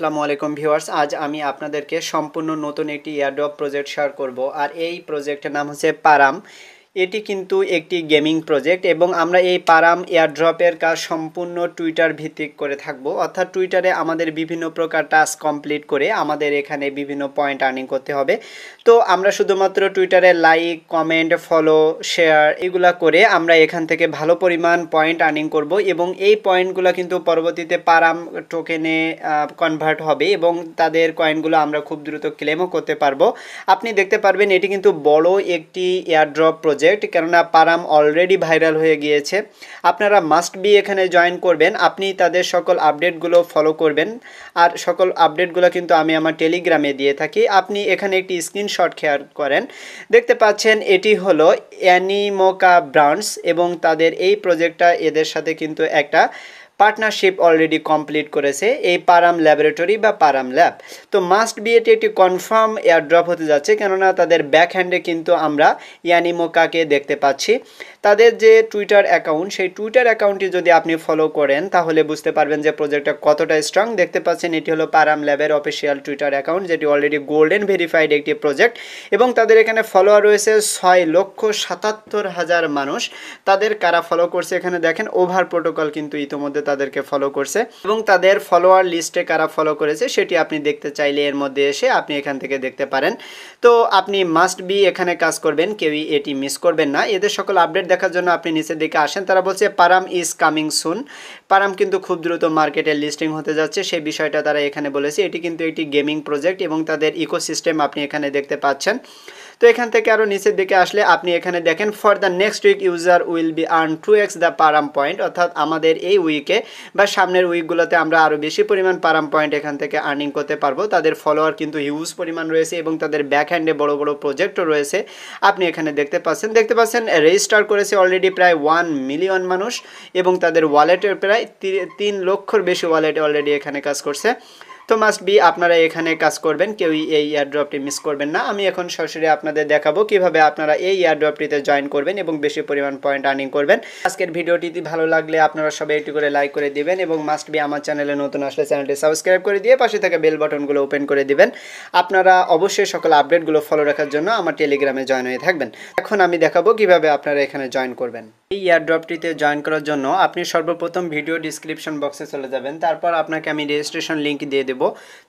আসসালামু আলাইকুম ভিউয়ার্স, আজ আমি আপনাদেরকে সম্পূর্ণ নতুন একটি এয়ারড্রপ প্রজেক্ট শেয়ার করব। আর এই প্রজেক্টের নাম হচ্ছে পারাম। এটি কিন্তু একটি গেমিং প্রজেক্ট এবং আমরা এই পারাম এয়ারড্রপের কাজ সম্পূর্ণ টুইটার ভিত্তিক করে থাকব। অর্থাৎ টুইটারে আমাদের বিভিন্ন প্রকার টাস্ক কমপ্লিট করে আমাদের এখানে বিভিন্ন পয়েন্ট আর্নিং করতে হবে। তো আমরা শুধুমাত্র টুইটারে লাইক, কমেন্ট, ফলো, শেয়ার এগুলা করে আমরা এখান থেকে ভালো পরিমাণ পয়েন্ট আর্নিং করব এবং এই পয়েন্টগুলো কিন্তু পরবর্তীতে পারাম টোকেনে কনভার্ট হবে এবং তাদের কয়েনগুলো আমরা খুব দ্রুত ক্লেমও করতে পারবো। আপনি দেখতে পারবেন এটি কিন্তু বড় একটি এয়ারড্রপ প্রজেক্ট, কেননা পারাম অলরেডি ভাইরাল হয়ে গিয়েছে। আপনারা মাস্ট বি এখানে জয়েন করবেন, আপনি তাদের সকল আপডেটগুলো ফলো করবেন। আর সকল আপডেটগুলো কিন্তু আমি আমার টেলিগ্রামে দিয়ে থাকি। আপনি এখানে একটি স্ক্রিনশট শেয়ার করেন, দেখতে পাচ্ছেন এটি হলো অ্যানিমোকা ব্রান্ডস এবং তাদের এই প্রজেক্টটা এদের সাথে কিন্তু একটা পার্টনারশিপ অলরেডি কমপ্লিট করেছে এই পারাম ল্যাবরেটরি বা পারাম ল্যাব। তো মাস্ট বি এটি একটি কনফার্ম এয়ারড্রপ হতে যাচ্ছে, কেননা তাদের ব্যাক হ্যান্ডে কিন্তু আমরা ইয়ানিমোকাকে দেখতে পাচ্ছি। তাদের যে টুইটার অ্যাকাউন্ট, সেই টুইটার অ্যাকাউন্টটি যদি আপনি ফলো করেন তাহলে বুঝতে পারবেন যে প্রজেক্টটা কতটা স্ট্রং। দেখতে পাচ্ছেন এটি হলো পারাম ল্যাবের অফিসিয়াল টুইটার অ্যাকাউন্ট, যেটি অলরেডি গোল্ডেন ভেরিফাইড একটি প্রজেক্ট এবং তাদের এখানে ফলোয়ার রয়েছে 6,77,000 মানুষ। তাদের কারা ফলো করছে এখানে দেখেন, ওভার প্রোটোকল কিন্তু ইতিমধ্যে তাদেরকে ফলো করছে এবং তাদের ফলোয়ার লিস্টে কারা ফলো করেছে সেটি আপনি দেখতে চাইলে এর মধ্যে এসে আপনি এখান থেকে দেখতে পারেন। তো আপনি মাস্ট বি এখানে কাজ করবেন, কেউই এটি মিস করবেন না। এদের সকল আপডেট দেখার জন্য আপনি নিচের দিকে আসেন। তারা বলছে পারাম ইজ কামিং সুন, পারাম কিন্তু খুব দ্রুত মার্কেটে লিস্টিং হতে যাচ্ছে, সেই বিষয়টা তারা এখানে বলেছে। এটি কিন্তু একটি গেমিং প্রজেক্ট এবং তাদের ইকোসিস্টেম আপনি এখানে দেখতে পাচ্ছেন। তো এখান থেকে আরও নিচের দিকে আসলে আপনি এখানে দেখেন for the next week user will be earn 2x the Param point. অর্থাৎ আমাদের এই উইকে বা সামনের উইকগুলোতে আমরা আরও বেশি পরিমাণ পারাম পয়েন্ট এখান থেকে আর্নিং করতে পারবো। তাদের ফলোয়ার কিন্তু হিউজ পরিমাণ রয়েছে এবং তাদের ব্যাক হ্যান্ডে বড় বড় প্রজেক্টও রয়েছে, আপনি এখানে দেখতে পাচ্ছেন রেজিস্টার করেছে অলরেডি প্রায় 1 মিলিয়ন মানুষ এবং তাদের ওয়ালেটের প্রায় 3 লক্ষর বেশি ওয়ালেট অলরেডি এখানে কাজ করছে। তো মাস্ট বি আপনারা এখানে কাজ করবেন, কেউই এই এয়ারড্রপটি মিস করবেন না। আমি এখন সরাসরি আপনাদের দেখাবো কিভাবে আপনারা এই এয়ারড্রপটিতে জয়েন করবেন এবং বেশি পরিমাণ পয়েন্ট আর্নিং করবেন। আজকের ভিডিওটি ভালো লাগলে আপনারা সবাই একটু করে লাইক করে দিবেন এবং মাস্ট বি আমার চ্যানেলে নতুন আসলে চ্যানেলটি সাবস্ক্রাইব করে দিয়ে পাশে থাকা বেল বাটনগুলো ওপেন করে দিবেন। আপনারা অবশ্যই সকল আপডেটগুলো ফলো রাখার জন্য আমার টেলিগ্রামে জয়েন হয়ে থাকবেন। এখন আমি দেখাবো কিভাবে আপনারা এখানে জয়েন করবেন। এই এয়ারড্রপটিতে জয়েন করার জন্য আপনি সর্বপ্রথম ভিডিও ডিসক্রিপশন বক্সে চলে যাবেন, তারপর আপনাকে আমি রেজিস্ট্রেশন লিঙ্ক দিয়ে দেবো।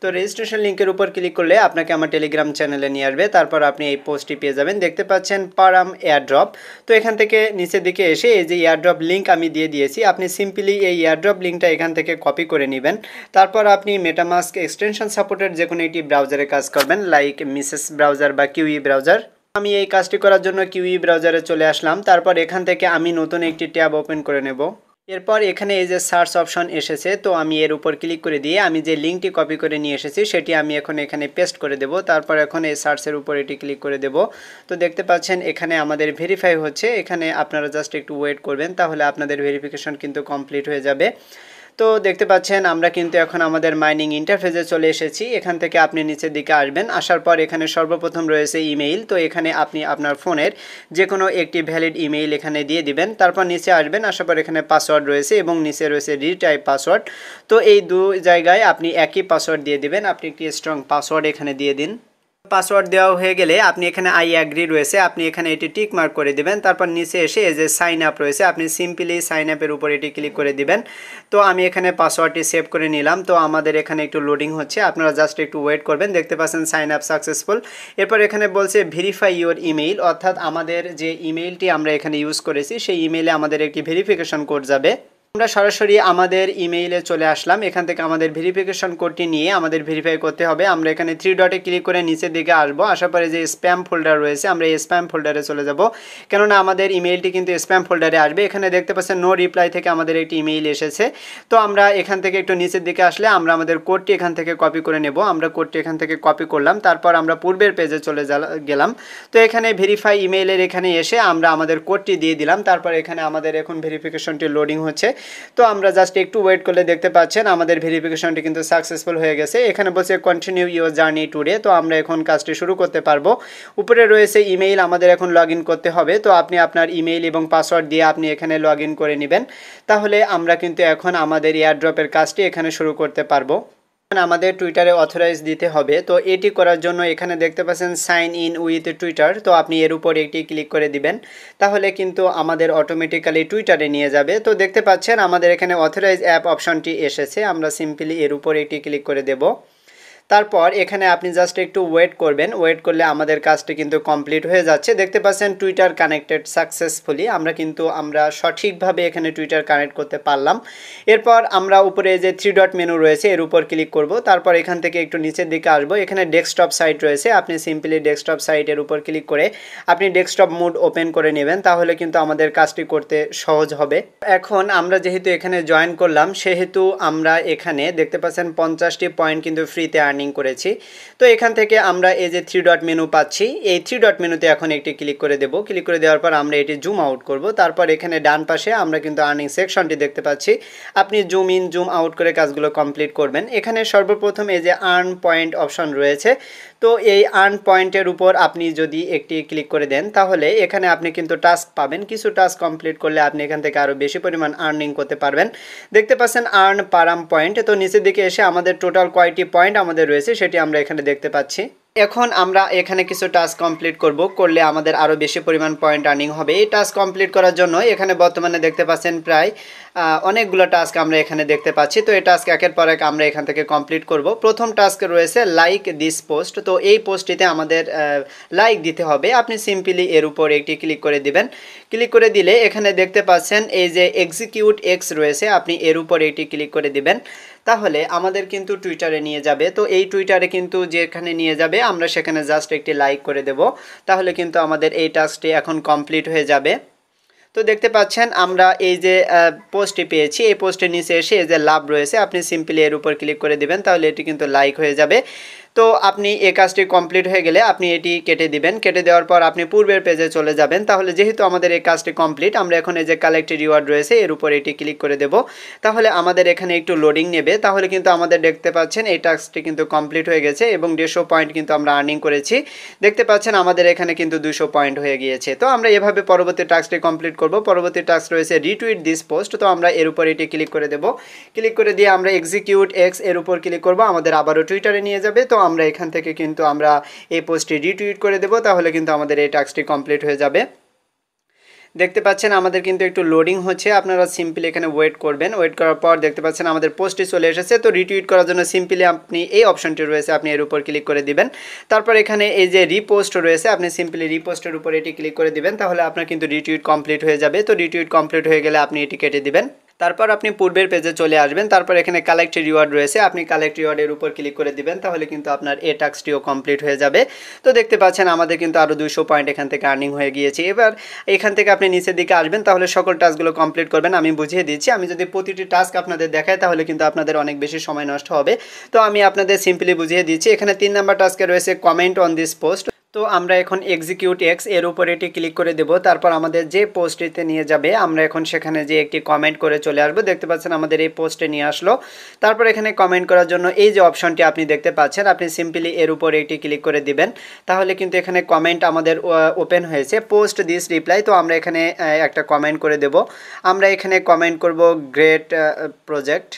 তো রেজিস্ট্রেশন লিঙ্কের উপর ক্লিক করলে আপনাকে আমার টেলিগ্রাম চ্যানেলে নিয়ে আসবে, তারপর আপনি এই পোস্টটি পেয়ে যাবেন। দেখতে পাচ্ছেন পারাম এয়ারড্রপ। তো এখান থেকে নিচের দিকে এসে এই যে এয়ারড্রপ লিঙ্ক আমি দিয়ে দিয়েছি, আপনি সিম্পলি এই এয়ারড্রপ লিঙ্কটা এখান থেকে কপি করে নেবেন। তারপর আপনি মেটামাস্ক এক্সটেনশন সাপোর্টেড যে কোনো একটি ব্রাউজারে কাজ করবেন, লাইক মিসেস ব্রাউজার বা কিউই ব্রাউজার। আমি এই কাজটি করার জন্য কিউই ব্রাউজারে চলে আসলাম। তারপর এখান থেকে আমি নতুন একটি ট্যাব ওপেন করে নেব। এরপর এখানে এই যে সার্চ অপশন এসেছে, তো আমি এর উপর ক্লিক করে দিয়ে আমি যে লিঙ্কটি কপি করে নিয়ে এসেছি সেটি আমি এখন এখানে পেস্ট করে দেব। তারপর এখন এই সার্চের উপর এটি ক্লিক করে দেব। তো দেখতে পাচ্ছেন এখানে আমাদের ভেরিফাই হচ্ছে, এখানে আপনারা জাস্ট একটু ওয়েট করবেন, তাহলে আপনাদের ভেরিফিকেশন কিন্তু কমপ্লিট হয়ে যাবে। তো দেখতে পাচ্ছেন আমরা কিন্তু এখন আমাদের মাইনিং ইন্টারফেসে চলে এসেছি। এখান থেকে আপনি নিচের দিকে আসবেন, আসার পর এখানে সর্বপ্রথম রয়েছে ইমেইল। তো এখানে আপনি আপনার ফোনের যে কোনো একটি ভ্যালিড ইমেইল এখানে দিয়ে দিবেন। তারপর নিচে আসবেন, আসার পর এখানে পাসওয়ার্ড রয়েছে এবং নিচে রয়েছে রিটাইপ পাসওয়ার্ড। তো এই দুই জায়গায় আপনি একই পাসওয়ার্ড দিয়ে দিবেন। আপনি একটি স্ট্রং পাসওয়ার্ড এখানে দিয়ে দিন। পাসওয়ার্ড দেওয়া হয়ে গেলে আপনি এখানে আই অ্যাগ্রি রয়েছে, আপনি এখানে এটি টিক মার্ক করে দিবেন। তারপর নিচে এসে এই যে সাইন আপ রয়েছে, আপনি সিম্পলি সাইন আপের উপর এটি ক্লিক করে দিবেন। তো আমি এখানে পাসওয়ার্ডটি সেভ করে নিলাম। তো আমাদের এখানে একটু লোডিং হচ্ছে, আপনারা জাস্ট একটু ওয়েট করবেন। দেখতে পাচ্ছেন সাইন আপ সাকসেসফুল। এরপর এখানে বলছে ভেরিফাই ইউর ইমেইল, অর্থাৎ আমাদের যে ইমেইলটি আমরা এখানে ইউজ করেছি সেই ইমেইলে আমাদের একটি ভেরিফিকেশন কোড যাবে। আমরা সরাসরি আমাদের ইমেইলে চলে আসলাম। এখান থেকে আমাদের ভেরিফিকেশন কোডটি নিয়ে আমাদের ভেরিফাই করতে হবে। আমরা এখানে 3 ডটে ক্লিক করে নিচের দিকে আসবো, আসার পরে যে স্প্যাম ফোল্ডার রয়েছে আমরা এই স্প্যাম ফোল্ডারে চলে যাব, কেননা আমাদের ইমেইলটি কিন্তু স্প্যাম ফোল্ডারে আসবে। এখানে দেখতে পাচ্ছেন নো রিপ্লাই থেকে আমাদের একটি ইমেইল এসেছে। তো আমরা এখান থেকে একটু নিচের দিকে আসলে আমরা আমাদের কোডটি এখান থেকে কপি করে নেব। আমরা কোডটি এখান থেকে কপি করলাম, তারপর আমরা পূর্বের পেজে চলে গেলাম। তো এখানে ভেরিফাই ইমেইলের এখানে এসে আমরা আমাদের কোডটি দিয়ে দিলাম। তারপর এখানে আমাদের এখন ভেরিফিকেশনটি লোডিং হচ্ছে। তো আমরা জাস্ট একটু ওয়েট করলে দেখতে পাচ্ছেন আমাদের ভেরিফিকেশনটি কিন্তু সাকসেসফুল হয়ে গেছে। এখানে বলছে কন্টিনিউ ইউর জার্নি টুডে। তো আমরা এখন কাজটি শুরু করতে পারবো। উপরে রয়েছে ইমেইল, আমাদের এখন লগ ইন করতে হবে। তো আপনি আপনার ইমেইল এবং পাসওয়ার্ড দিয়ে আপনি এখানে লগ ইন করে নেবেন, তাহলে আমরা কিন্তু এখন আমাদের এয়ারড্রপের কাজটি এখানে শুরু করতে পারবো। আমাদের টুইটারে অথরাইজ দিতে হবে। তো এটি করার জন্য এখানে দেখতে পাচ্ছেন সাইন ইন উইথ টুইটার, তো আপনি এর উপর একটি ক্লিক করে দিবেন, তাহলে কিন্তু আমাদের অটোমেটিক্যালি টুইটারে নিয়ে যাবে। তো দেখতে পাচ্ছেন আমাদের এখানে অথরাইজ অ্যাপ অপশনটি এসেছে, আমরা সিম্পলি এর উপর একটি ক্লিক করে দেব। তারপর এখানে আপনি জাস্ট একটু ওয়েট করবেন, ওয়েট করলে আমাদের কাজটি কিন্তু কমপ্লিট হয়ে যাচ্ছে। দেখতে পাচ্ছেন টুইটার কানেক্টেড সাকসেসফুলি, আমরা সঠিকভাবে এখানে টুইটার কানেক্ট করতে পারলাম। এরপর আমরা উপরে যে 3 ডট মেনু রয়েছে এর উপর ক্লিক করব, তারপর এখান থেকে একটু নিচের দিকে আসবো, এখানে ডেস্কটপ সাইট রয়েছে, আপনি সিম্পলি ডেস্কটপ সাইটের উপর ক্লিক করে আপনি ডেস্কটপ মোড ওপেন করে নেবেন, তাহলে কিন্তু আমাদের কাজটি করতে সহজ হবে। এখন আমরা যেহেতু এখানে জয়েন করলাম, সেহেতু আমরা এখানে দেখতে পাচ্ছেন 50টি পয়েন্ট কিন্তু ফ্রিতে আর্নিং করেছি। তো এখান থেকে আমরা এই যে 3 ডট মেনু পাচ্ছি, এই 3 ডট মেনুতে এখন একটি ক্লিক করে দেব। ক্লিক করে দেওয়ার পর আমরা এটি জুম আউট করব, তারপর এখানে ডান পাশে আমরা কিন্তু আর্নিং সেকশনটি দেখতে পাচ্ছি, আপনি জুম ইন জুম আউট করে কাজগুলো কমপ্লিট করবেন। এখানে সর্বপ্রথম এই যে আর্ন পয়েন্ট অপশন রয়েছে, তো এই আর্ন পয়েন্টের উপর আপনি যদি একটি ক্লিক করে দেন, তাহলে এখানে আপনি কিন্তু টাস্ক পাবেন, কিছু টাস্ক কমপ্লিট করলে আপনি এখান থেকে আরও বেশি পরিমাণ আর্নিং করতে পারবেন। দেখতে পাচ্ছেন আর্ন পারাম পয়েন্ট, তো নিচের দিকে এসে আমাদের টোটাল কয়টি পয়েন্ট আমাদের রয়েছে সেটি আমরা এখানে দেখতে পাচ্ছি। এখন আমরা এখানে কিছু টাস্ক কমপ্লিট করলে আমাদের আরও বেশি পরিমাণ পয়েন্ট আর্নিং হবে। এই টাস্ক কমপ্লিট করার জন্য এখানে বর্তমানে দেখতে পাচ্ছেন প্রায় অনেকগুলো টাস্ক আমরা এখানে দেখতে পাচ্ছি। তো এই টাস্ক একের পর এক আমরা এখান থেকে কমপ্লিট করব। প্রথম টাস্ক রয়েছে লাইক দিস পোস্ট, তো এই পোস্টটিতে আমাদের লাইক দিতে হবে। আপনি সিম্পলি এর উপর একটি ক্লিক করে দিবেন, ক্লিক করে দিলে এখানে দেখতে পাচ্ছেন এই যে এক্সিকিউট এক্স রয়েছে, আপনি এর উপর একটি ক্লিক করে দিবেন, তাহলে আমাদের কিন্তু টুইটারে নিয়ে যাবে। তো এই টুইটারে কিন্তু যেখানে নিয়ে যাবে আমরা সেখানে জাস্ট একটি লাইক করে দেব, তাহলে কিন্তু আমাদের এই টাস্কটি এখন কমপ্লিট হয়ে যাবে। তো দেখতে পাচ্ছেন আমরা এই যে পোস্টটি পেয়েছি, এই পোস্টের নিচে এসে এই যে লাভ রয়েছে, আপনি সিম্পলি এর উপর ক্লিক করে দিবেন, তাহলে এটি কিন্তু লাইক হয়ে যাবে। তো আপনি এই কাজটি কমপ্লিট হয়ে গেলে আপনি এটি কেটে দিবেন, কেটে দেওয়ার পর আপনি পূর্বের পেজে চলে যাবেন। তাহলে যেহেতু আমাদের এই কাজটি কমপ্লিট, আমরা এখন এই যে কালেক্ট রিওয়ার্ড রয়েছে এর উপর এটি ক্লিক করে দেব, তাহলে আমাদের এখানে একটু লোডিং নেবে, তাহলে কিন্তু আমাদের দেখতে পাচ্ছেন এই টাস্কটি কিন্তু কমপ্লিট হয়ে গেছে এবং 150 পয়েন্ট কিন্তু আমরা আর্নিং করেছি। দেখতে পাচ্ছেন আমাদের এখানে কিন্তু 200 পয়েন্ট হয়ে গিয়েছে। তো আমরা এভাবে পরবর্তী টাস্কটি কমপ্লিট করব। পরবর্তী টাস্ক রয়েছে রিটুইট দিস পোস্ট, তো আমরা এর উপর এটি ক্লিক করে দেব, ক্লিক করে দিয়ে আমরা এক্সিকিউট এক্স এর উপর ক্লিক করব, আমাদের আবারও টুইটারে নিয়ে যাবে। তো আমরা এখান থেকে কিন্তু আমরা এই পোস্টটি রিটুইট করে দেব, তাহলে কিন্তু আমাদের এই টাস্কটি কমপ্লিট হয়ে যাবে। দেখতে পাচ্ছেন আমাদের কিন্তু একটু লোডিং হচ্ছে, আপনারা সিম্পলি এখানে ওয়েট করবেন, ওয়েট করার পর দেখতে পাচ্ছেন আমাদের পোস্টটি চলে এসেছে। তো রিটুইট করার জন্য সিম্পলি আপনি এই অপশনটি রয়েছে, আপনি এর উপর ক্লিক করে দিবেন, তারপর এখানে এই যে রিপোস্ট রয়েছে, আপনি সিম্পলি রিপোস্টের উপর এটি ক্লিক করে দিবেন, তাহলে আপনার কিন্তু রিটুইট কমপ্লিট হয়ে যাবে। তো রিটুইট কমপ্লিট হয়ে গেলে আপনি এটি কেটে দিবেন, তারপর আপনি পূর্বের পেজে চলে আসবেন, তারপর এখানে কালেক্ট রিওয়ার্ড রয়েছে, আপনি কালেক্ট রিওয়ার্ডের উপর ক্লিক করে দিবেন, তাহলে কিন্তু আপনার এই টাস্কটিও কমপ্লিট হয়ে যাবে। তো দেখতে পাচ্ছেন আমাদের কিন্তু আরও 200 পয়েন্ট এখান থেকে আর্নিং হয়ে গিয়েছে। এবার এখান থেকে আপনি নিচের দিকে আসবেন, তাহলে সকল টাস্কগুলো কমপ্লিট করবেন। আমি বুঝিয়ে দিচ্ছি, আমি যদি প্রতিটি টাস্ক আপনাদের দেখাই তাহলে কিন্তু আপনাদের অনেক বেশি সময় নষ্ট হবে। তো আমি আপনাদের সিম্পলি বুঝিয়ে দিচ্ছি। এখানে 3 নাম্বার টাস্কে রয়েছে কমেন্ট অন দিস পোস্ট, তো আমরা এখন এক্সিকিউট এক্স এর উপর এটি ক্লিক করে দেব, তারপর আমাদের যে পোস্টটিতে নিয়ে যাবে আমরা এখন সেখানে যে একটি কমেন্ট করে চলে আসবো। দেখতে পাচ্ছেন আমাদের এই পোস্টে নিয়ে আসলো, তারপর এখানে কমেন্ট করার জন্য এই যে অপশনটি আপনি দেখতে পাচ্ছেন, আপনি সিম্পলি এর উপর একটি ক্লিক করে দিবেন, তাহলে কিন্তু এখানে কমেন্ট আমাদের ওপেন হয়েছে, পোস্ট দিস রিপ্লাই। তো আমরা এখানে একটা কমেন্ট করে দেব, আমরা এখানে কমেন্ট করব গ্রেট প্রজেক্ট।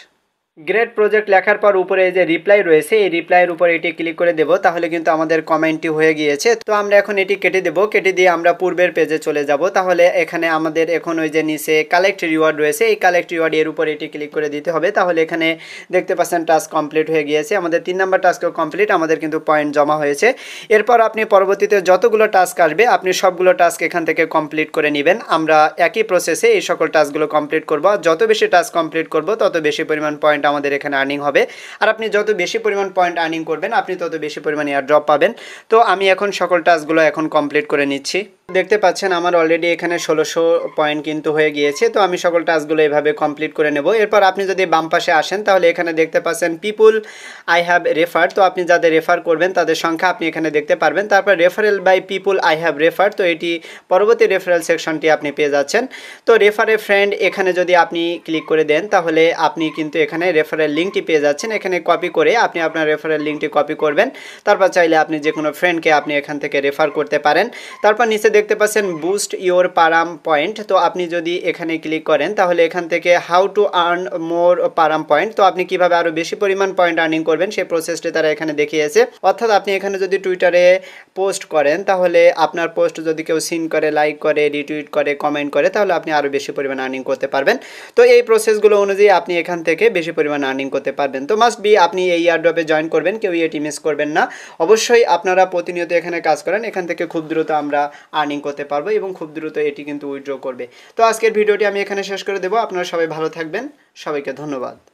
গ্রেট প্রজেক্ট লেখার পর উপরে এই যে রিপ্লাই রয়েছে, এই রিপ্লাইয়ের উপর এটি ক্লিক করে দেব, তাহলে কিন্তু আমাদের কমেন্টটি হয়ে গিয়েছে। তো আমরা এখন এটি কেটে দেব, কেটে দিয়ে আমরা পূর্বের পেজে চলে যাব। তাহলে এখানে আমাদের এখন ওই যে নিচে কালেক্ট রিওয়ার্ড রয়েছে, এই কালেক্ট রিওয়ার্ড এর উপর এটি ক্লিক করে দিতে হবে, তাহলে এখানে দেখতে পাচ্ছেন টাস্ক কমপ্লিট হয়ে গিয়েছে। আমাদের 3 নাম্বার টাস্কও কমপ্লিট, আমাদের কিন্তু পয়েন্ট জমা হয়েছে। এরপর আপনি পরবর্তীতে যতগুলো টাস্ক আসবে আপনি সবগুলো টাস্ক এখান থেকে কমপ্লিট করে নেবেন। আমরা একই প্রসেসে এই সকল টাস্কগুলো কমপ্লিট করব, যত বেশি টাস্ক কমপ্লিট করব তত বেশি পরিমাণ পয়েন্ট আমাদের এখানে আর্নিং হবে, আর আপনি যত বেশি পরিমাণ পয়েন্ট আর্নিং করবেন আপনি তত বেশি পরিমাণ এয়ার ড্রপ পাবেন। তো আমি এখন সকল টাস্কগুলো এখন কমপ্লিট করে নিচ্ছি। দেখতে পাচ্ছেন আমার অলরেডি এখানে 1600 পয়েন্ট কিন্তু হয়ে গিয়েছে। তো আমি সকল টাস্কগুলো এভাবে কমপ্লিট করে নেব। এরপর আপনি যদি বাম পাশে আসেন তাহলে এখানে দেখতে পাচ্ছেন পিপুল আই হ্যাভ রেফার, তো আপনি যাদের রেফার করবেন তাদের সংখ্যা আপনি এখানে দেখতে পারবেন। তারপর referral by people I have refer, তো এটি পরবর্তী রেফারেল সেকশনটি আপনি পেয়ে যাচ্ছেন। তো রেফারে ফ্রেন্ড এখানে যদি আপনি ক্লিক করে দেন তাহলে আপনি কিন্তু এখানে রেফারেল লিঙ্কটি পেয়ে যাচ্ছেন। এখানে কপি করে আপনি আপনার রেফারেল লিঙ্কটি কপি করবেন, তারপর চাইলে আপনি যে কোনো ফ্রেন্ডকে আপনি এখান থেকে রেফার করতে পারেন। তারপর নিচে দেখতে পাচ্ছেন বুস্ট ইওর পারাম পয়েন্ট। তো আপনি যদি এখানে ক্লিক করেন তাহলে এখান থেকে how to earn more Param point, তো আপনি কিভাবে আরও বেশি পরিমাণ পয়েন্ট আর্নিং করবেন সেই প্রসেসটি তারা এখানে দেখিয়েছে। অর্থাৎ আপনি এখানে যদি টুইটারে পোস্ট করেন তাহলে আপনার পোস্ট যদি কেউ সিন করে, লাইক করে, রিটুইট করে, কমেন্ট করে, তাহলে আপনি আরও বেশি পরিমাণ আর্নিং করতে পারবেন। তো এই প্রসেসগুলো অনুযায়ী আপনি এখান থেকে বেশি পরিমাণ আর্নিং করতে পারবেন। তো মাস্ট বি আপনি এই এয়ারড্রপে জয়েন করবেন, কেউ এটি মিস করবেন না। অবশ্যই আপনারা প্রতিনিয়ত এখানে কাজ করেন, এখান থেকে খুব দ্রুত আমরা আর্নিং করতে পারবো এবং খুব দ্রুত এটি কিন্তু উইথড্র করবে। তো আজকের ভিডিওটি আমি এখানে শেষ করে দেবো। আপনারা সবাই ভালো থাকবেন, সবাইকে ধন্যবাদ।